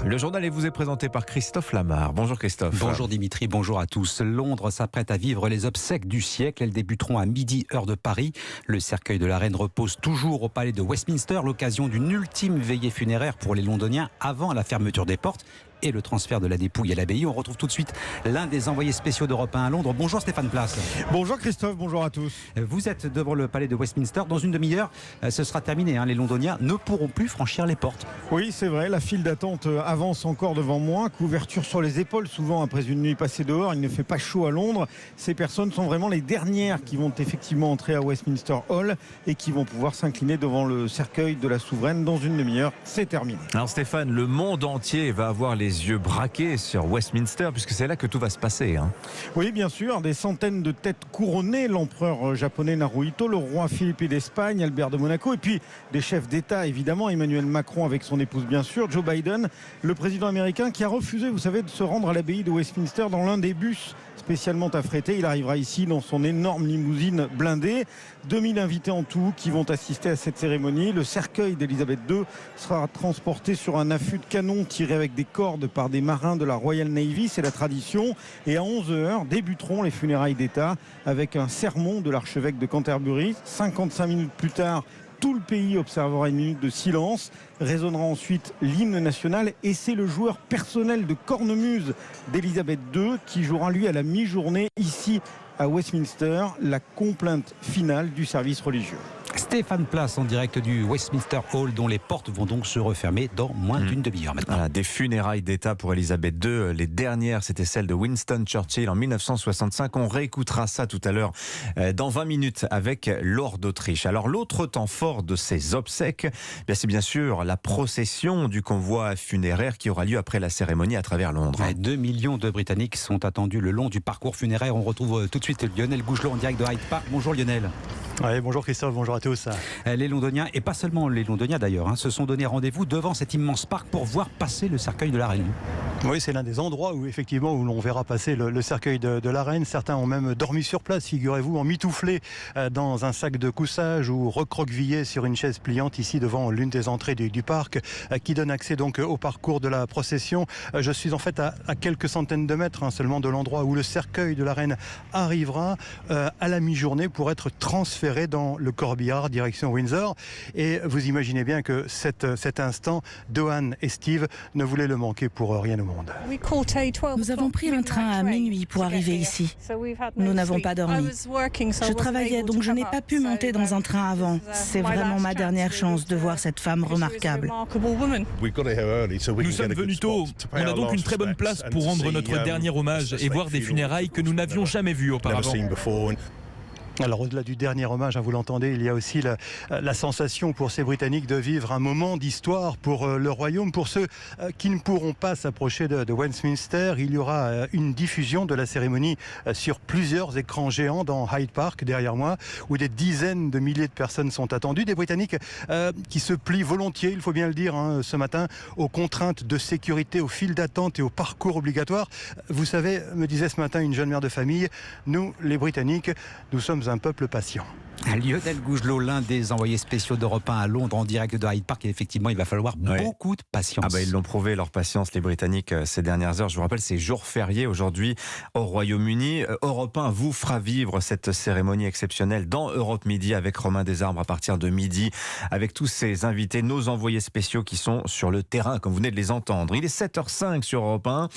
Le journal vous est présenté par Christophe Lamar. Bonjour Christophe. Bonjour Dimitri, bonjour à tous. Londres s'apprête à vivre les obsèques du siècle. Elles débuteront à midi, heure de Paris. Le cercueil de la reine repose toujours au palais de Westminster, l'occasion d'une ultime veillée funéraire pour les Londoniens avant la fermeture des portes et le transfert de la dépouille à l'abbaye. On retrouve tout de suite l'un des envoyés spéciaux d'Europe 1 à Londres. Bonjour Stéphane Place. Bonjour Christophe, bonjour à tous. Vous êtes devant le palais de Westminster. Dans une demi-heure, ce sera terminé. Les Londoniens ne pourront plus franchir les portes. Oui, c'est vrai, la file d'attente avance encore devant moi. Couverture sur les épaules, souvent après une nuit passée dehors. Il ne fait pas chaud à Londres. Ces personnes sont vraiment les dernières qui vont effectivement entrer à Westminster Hall et qui vont pouvoir s'incliner devant le cercueil de la souveraine. Dans une demi-heure, c'est terminé. Alors Stéphane, le monde entier va avoir les yeux braqués sur Westminster puisque c'est là que tout va se passer. Oui, bien sûr, des centaines de têtes couronnées. L'empereur japonais Naruhito, le roi Philippe d'Espagne, Albert de Monaco et puis des chefs d'État évidemment, Emmanuel Macron avec son épouse bien sûr, Joe Biden, le président américain qui a refusé, vous savez, de se rendre à l'abbaye de Westminster dans l'un des bus spécialement affrétés. Il arrivera ici dans son énorme limousine blindée. 2000 invités en tout qui vont assister à cette cérémonie. Le cercueil d'Elisabeth II sera transporté sur un affût de canon tiré avec des cordes par des marins de la Royal Navy, c'est la tradition. Et à 11h débuteront les funérailles d'État avec un sermon de l'archevêque de Canterbury. 55 minutes plus tard, tout le pays observera une minute de silence. Résonnera ensuite l'hymne national et c'est le joueur personnel de cornemuse d'Elisabeth II qui jouera lui à la mi-journée ici à Westminster la complainte finale du service religieux. Stéphane Place en direct du Westminster Hall dont les portes vont donc se refermer dans moins d'une demi-heure maintenant. Voilà, des funérailles d'État pour Elisabeth II. Les dernières, c'était celles de Winston Churchill en 1965. On réécoutera ça tout à l'heure dans 20 minutes avec Laure d'Autriche. Alors l'autre temps fort de ces obsèques, c'est bien sûr la procession du convoi funéraire qui aura lieu après la cérémonie à travers Londres. 2 millions de Britanniques sont attendus le long du parcours funéraire. On retrouve tout de suite Lionel Gougelot en direct de Hyde Park. Bonjour Lionel. Oui, bonjour Christophe, bonjour à tous. Les Londoniens, et pas seulement les Londoniens d'ailleurs, se sont donné rendez-vous devant cet immense parc pour voir passer le cercueil de la reine. Oui, c'est l'un des endroits où effectivement où l'on verra passer le cercueil de la reine. Certains ont même dormi sur place, figurez-vous, emmitouflés dans un sac de couchage ou recroquevillés sur une chaise pliante ici devant l'une des entrées du parc qui donne accès donc au parcours de la procession. Je suis en fait à quelques centaines de mètres seulement de l'endroit où le cercueil de la reine arrivera à la mi-journée pour être transféré dans le corbillard direction Windsor. Et vous imaginez bien que cet instant, Dohan et Steve ne voulaient le manquer pour rien au monde. Nous avons pris un train à minuit pour arriver ici. Nous n'avons pas dormi. Je travaillais, donc je n'ai pas pu monter dans un train avant. C'est vraiment ma dernière chance de voir cette femme remarquable. Nous sommes venus tôt. On a donc une très bonne place pour rendre notre dernier hommage et voir des funérailles que nous n'avions jamais vues auparavant. Alors au-delà du dernier hommage, vous l'entendez, il y a aussi la sensation pour ces Britanniques de vivre un moment d'histoire pour le royaume. Pour ceux qui ne pourront pas s'approcher de Westminster, il y aura une diffusion de la cérémonie sur plusieurs écrans géants dans Hyde Park, derrière moi, où des dizaines de milliers de personnes sont attendues. Des Britanniques qui se plient volontiers, il faut bien le dire, ce matin, aux contraintes de sécurité, aux files d'attente et au parcours obligatoire. Vous savez, me disait ce matin une jeune mère de famille, nous, les Britanniques, nous sommes un peuple patient. Lionel Gougelot, l'un des envoyés spéciaux d'Europe 1 à Londres en direct de Hyde Park. Et effectivement, il va falloir beaucoup de patience. Ils l'ont prouvé, leur patience, les Britanniques, ces dernières heures. Je vous rappelle, c'est jour férié aujourd'hui au Royaume-Uni. Europe 1 vous fera vivre cette cérémonie exceptionnelle dans Europe Midi avec Romain Desarbres à partir de midi, avec tous ces invités, nos envoyés spéciaux qui sont sur le terrain, comme vous venez de les entendre. Il est 7h05 sur Europe 1.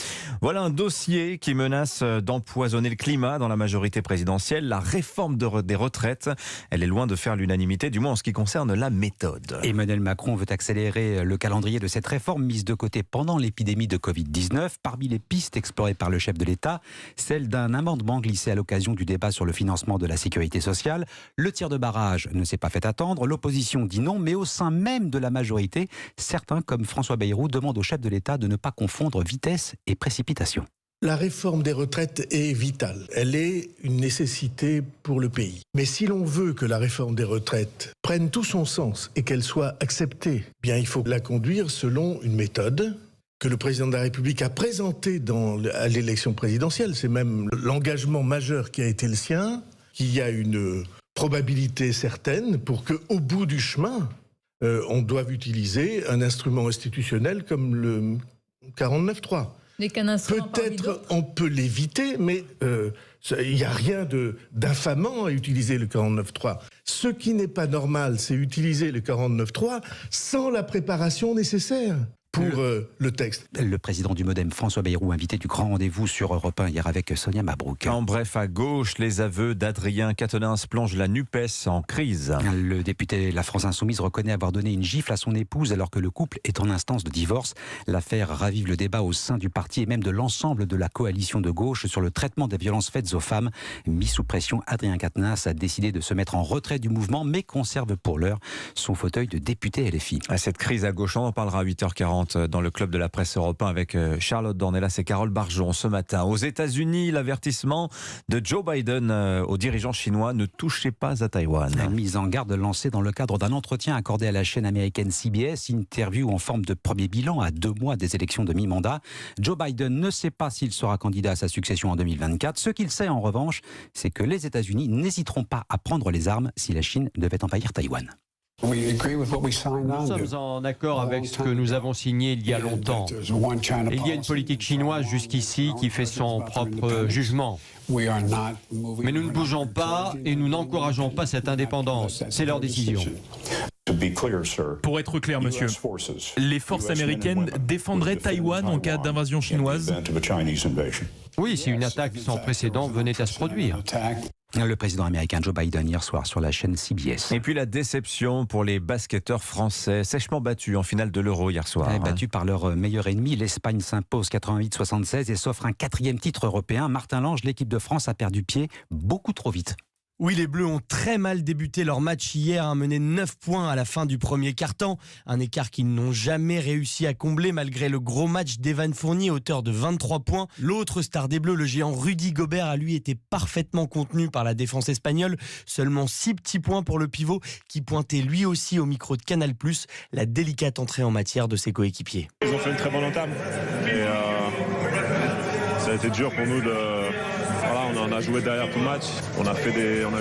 Voilà un dossier qui menace d'empoisonner le climat dans la majorité présidentielle, la réforme des retraites. Elle est loin de faire l'unanimité, du moins en ce qui concerne la méthode. Emmanuel Macron veut accélérer le calendrier de cette réforme mise de côté pendant l'épidémie de Covid-19. Parmi les pistes explorées par le chef de l'État, celle d'un amendement glissé à l'occasion du débat sur le financement de la sécurité sociale. Le tir de barrage ne s'est pas fait attendre. L'opposition dit non, mais au sein même de la majorité, certains, comme François Bayrou, demandent au chef de l'État de ne pas confondre vitesse et précipitation. La réforme des retraites est vitale. Elle est une nécessité pour le pays. Mais si l'on veut que la réforme des retraites prenne tout son sens et qu'elle soit acceptée, bien il faut la conduire selon une méthode que le président de la République a présentée à l'élection présidentielle. C'est même l'engagement majeur qui a été le sien, qu'il y a une probabilité certaine pour qu'au bout du chemin, on doive utiliser un instrument institutionnel comme 49.3. Peut-être on peut l'éviter, mais il n'y a rien d'infamant à utiliser le 49.3. Ce qui n'est pas normal, c'est utiliser le 49.3 sans la préparation nécessaire pour le texte. Le président du Modem, François Bayrou, invité du grand rendez-vous sur Europe 1 hier avec Sonia Mabrouk. En bref, à gauche, les aveux d'Adrien Quatennens plongent la NUPES en crise. Le député de la France Insoumise reconnaît avoir donné une gifle à son épouse alors que le couple est en instance de divorce. L'affaire ravive le débat au sein du parti et même de l'ensemble de la coalition de gauche sur le traitement des violences faites aux femmes. Mis sous pression, Adrien Quatennens a décidé de se mettre en retrait du mouvement mais conserve pour l'heure son fauteuil de député LFI. À cette crise à gauche, on en parlera à 8h40 dans le club de la presse européen avec Charlotte Dornelas et Carole Barjon ce matin. Aux États-Unis, l'avertissement de Joe Biden aux dirigeants chinois: ne touchez pas à Taïwan. La mise en garde lancée dans le cadre d'un entretien accordé à la chaîne américaine CBS, interview en forme de premier bilan à 2 mois des élections de mi-mandat. Joe Biden ne sait pas s'il sera candidat à sa succession en 2024. Ce qu'il sait en revanche, c'est que les États-Unis n'hésiteront pas à prendre les armes si la Chine devait envahir Taïwan. Nous sommes en accord avec ce que nous avons signé il y a longtemps. Il y a une politique chinoise jusqu'ici qui fait son propre jugement. Mais nous ne bougeons pas et nous n'encourageons pas cette indépendance. C'est leur décision. Pour être clair, monsieur, les forces américaines défendraient Taïwan en cas d'invasion chinoise? Oui, si une attaque sans précédent venait à se produire. Le président américain Joe Biden hier soir sur la chaîne CBS. Et puis la déception pour les basketteurs français, sèchement battus en finale de l'Euro hier soir. Battus par leur meilleur ennemi, l'Espagne s'impose 88-76 et s'offre un 4e titre européen. Martin Lange, l'équipe de France a perdu pied beaucoup trop vite. Oui, les Bleus ont très mal débuté leur match hier, mené 9 points à la fin du premier quart-temps. Un écart qu'ils n'ont jamais réussi à combler malgré le gros match d'Evan Fournier, auteur de 23 points. L'autre star des Bleus, le géant Rudy Gobert, a lui été parfaitement contenu par la défense espagnole. Seulement 6 petits points pour le pivot qui pointait lui aussi au micro de Canal+, la délicate entrée en matière de ses coéquipiers. Ils ont fait une très bonne entame et ça a été dur pour nous de... Voilà, on en a joué derrière tout le match. On a eu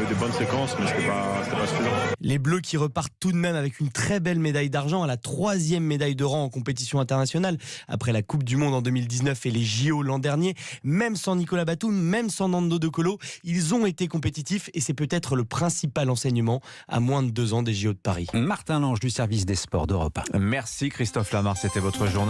des bonnes séquences, mais c'était pas suffisant. Les Bleus qui repartent tout de même avec une très belle médaille d'argent, à la 3e médaille de rang en compétition internationale, après la Coupe du Monde en 2019 et les JO l'an dernier. Même sans Nicolas Batum, même sans Nando De Colo, ils ont été compétitifs et c'est peut-être le principal enseignement à moins de 2 ans des JO de Paris. Martin Lange du service des sports d'Europe 1. Merci Christophe Lamar, c'était votre journal.